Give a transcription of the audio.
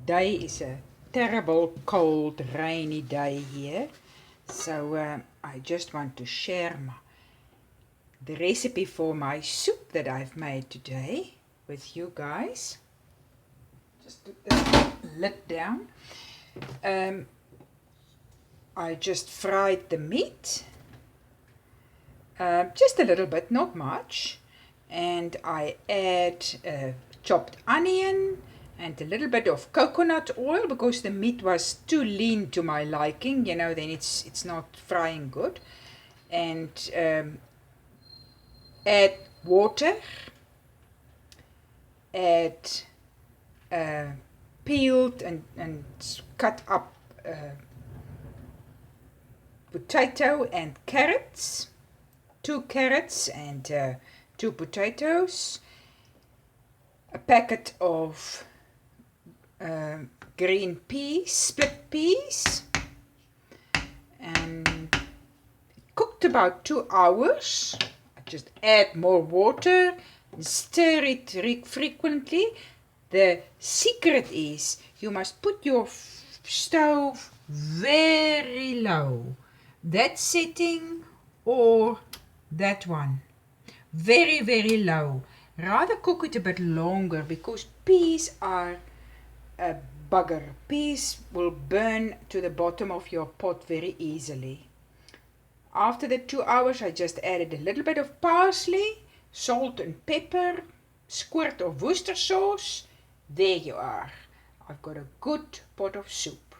day is a terrible, cold, rainy day here. So I just want to share the recipe for my soup that I've made today with you guys. Just put the lid down. I just fried the meat, just a little bit, not much, and I add chopped onion and a little bit of coconut oil because the meat was too lean to my liking, then it's not frying good. And add water, add peeled and cut up potato and carrots, 2 carrots and 2 potatoes, a packet of green peas, split peas, and cooked about 2 hours. I just add more water and stir it frequently. The secret is you must put your stove very low. That setting or that one. Very, very low. Rather cook it a bit longer because peas are a bugger. Peas will burn to the bottom of your pot very easily. After the 2 hours, I just added a little bit of parsley, salt and pepper, squirt of Worcester sauce. There you are. I've got a good pot of soup.